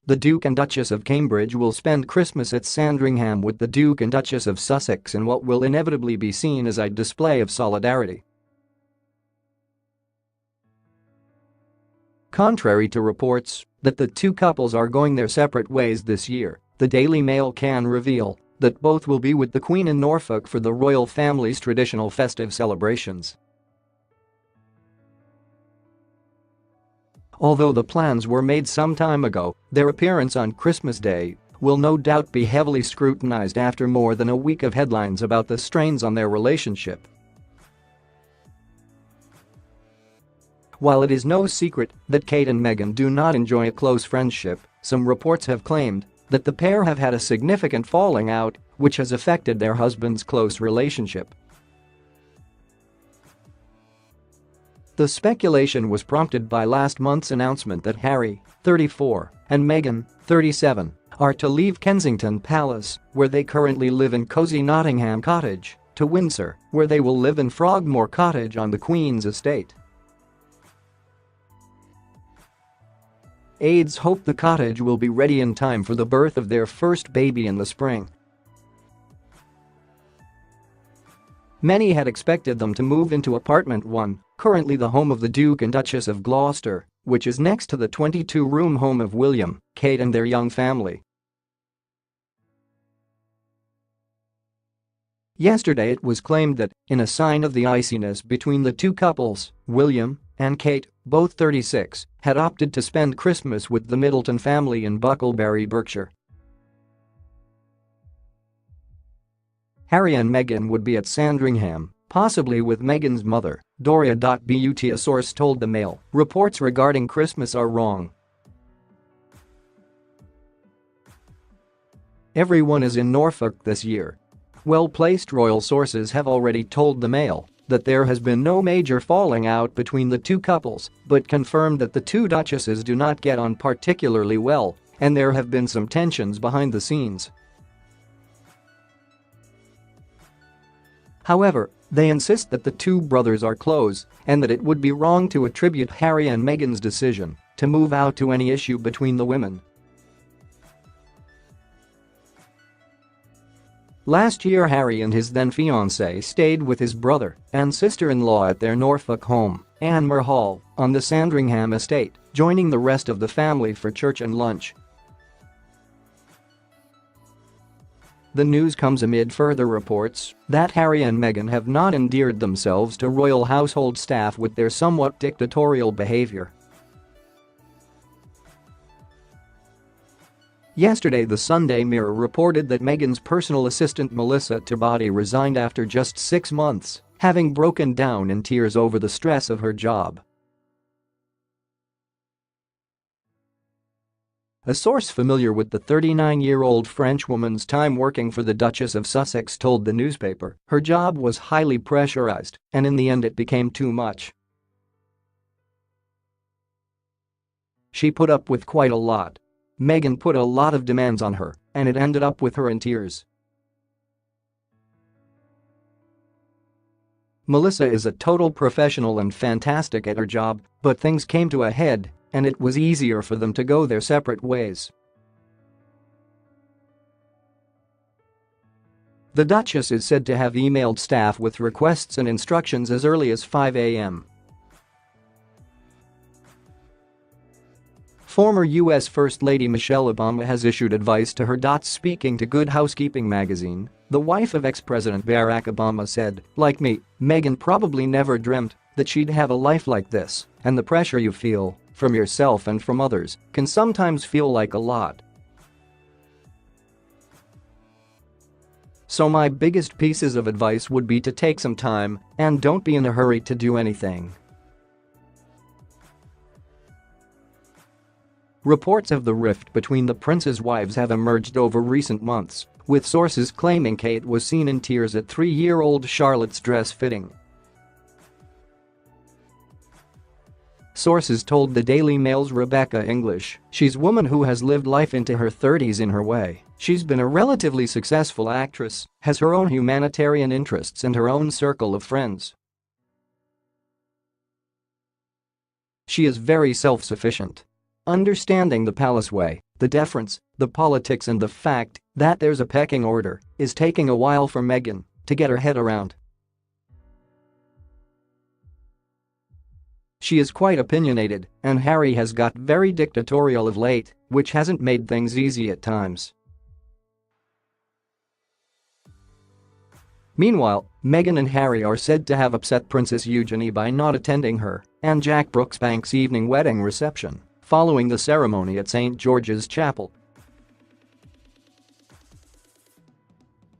the Duke and Duchess of Cambridge will spend Christmas at Sandringham with the Duke and Duchess of Sussex in what will inevitably be seen as a display of solidarity. Contrary to reports that the two couples are going their separate ways this year, the Daily Mail can reveal that both will be with the Queen in Norfolk for the royal family's traditional festive celebrations. Although the plans were made some time ago, their appearance on Christmas Day will no doubt be heavily scrutinized after more than a week of headlines about the strains on their relationship. While it is no secret that Kate and Meghan do not enjoy a close friendship, some reports have claimed that the pair have had a significant falling out, which has affected their husband's close relationship. The speculation was prompted by last month's announcement that Harry, 34, and Meghan, 37, are to leave Kensington Palace, where they currently live in cosy Nottingham Cottage, to Windsor, where they will live in Frogmore Cottage on the Queen's estate. Aides hope the cottage will be ready in time for the birth of their first baby in the spring. Many had expected them to move into apartment 1, currently the home of the Duke and Duchess of Gloucester, which is next to the 22-room home of William, Kate and their young family. Yesterday it was claimed that, in a sign of the iciness between the two couples, William and Kate, both 36, had opted to spend Christmas with the Middleton family in Bucklebury, Berkshire. Harry and Meghan would be at Sandringham, possibly with Meghan's mother, Doria.But, a source told the Mail. Reports regarding Christmas are wrong. Everyone is in Norfolk this year. Well-placed royal sources have already told the Mail that there has been no major falling out between the two couples, but confirmed that the two duchesses do not get on particularly well, and there have been some tensions behind the scenes. However, they insist that the two brothers are close and that it would be wrong to attribute Harry and Meghan's decision to move out to any issue between the women. Last year, Harry and his then-fiancée stayed with his brother and sister-in-law at their Norfolk home, Anmer Hall, on the Sandringham Estate, joining the rest of the family for church and lunch. The news comes amid further reports that Harry and Meghan have not endeared themselves to royal household staff with their somewhat dictatorial behaviour. Yesterday, the Sunday Mirror reported that Meghan's personal assistant Melissa Toubati resigned after just 6 months, having broken down in tears over the stress of her job. A source familiar with the 39-year-old Frenchwoman's time working for the Duchess of Sussex told the newspaper her job was highly pressurized, and in the end it became too much. She put up with quite a lot. Meghan put a lot of demands on her, and it ended up with her in tears. Melissa is a total professional and fantastic at her job, but things came to a head, and it was easier for them to go their separate ways. The Duchess is said to have emailed staff with requests and instructions as early as 5 a.m. Former U.S. First Lady Michelle Obama has issued advice to her. Speaking to Good Housekeeping magazine, the wife of ex-President Barack Obama said, "Like me, Meghan probably never dreamt that she'd have a life like this, and the pressure you feel, from yourself and from others, can sometimes feel like a lot. So my biggest pieces of advice would be to take some time and don't be in a hurry to do anything." Reports of the rift between the prince's wives have emerged over recent months, with sources claiming Kate was seen in tears at 3-year-old Charlotte's dress fitting. Sources told the Daily Mail's Rebecca English she's a woman who has lived life into her 30s in her way. She's been a relatively successful actress, has her own humanitarian interests and her own circle of friends. She is very self-sufficient. Understanding the palace way The deference, the politics and the fact that there's a pecking order is taking a while for Meghan to get her head around. She is quite opinionated, and Harry has got very dictatorial of late, which hasn't made things easy at times. Meanwhile, Meghan and Harry are said to have upset Princess Eugenie by not attending her and Jack Brooksbank's evening wedding reception following the ceremony at St. George's Chapel.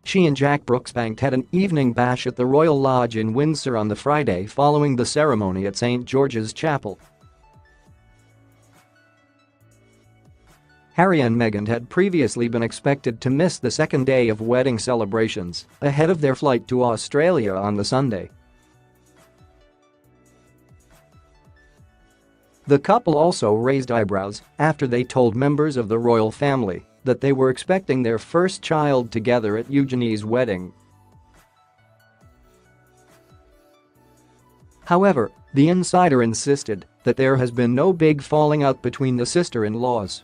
She and Jack Brooksbank had an evening bash at the Royal Lodge in Windsor on the Friday following the ceremony at St. George's Chapel. Harry and Meghan had previously been expected to miss the second day of wedding celebrations ahead of their flight to Australia on the Sunday. The couple also raised eyebrows after they told members of the royal family that they were expecting their first child together at Eugenie's wedding. However, the insider insisted that there has been no big falling out between the sister-in-laws.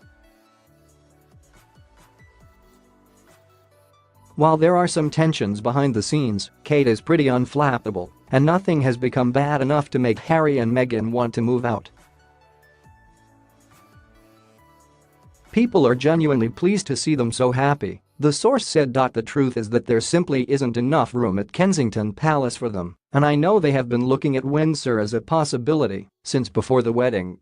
While there are some tensions behind the scenes, Kate is pretty unflappable, and nothing has become bad enough to make Harry and Meghan want to move out. People are genuinely pleased to see them so happy, the source said. The truth is that there simply isn't enough room at Kensington Palace for them, and I know they have been looking at Windsor as a possibility since before the wedding.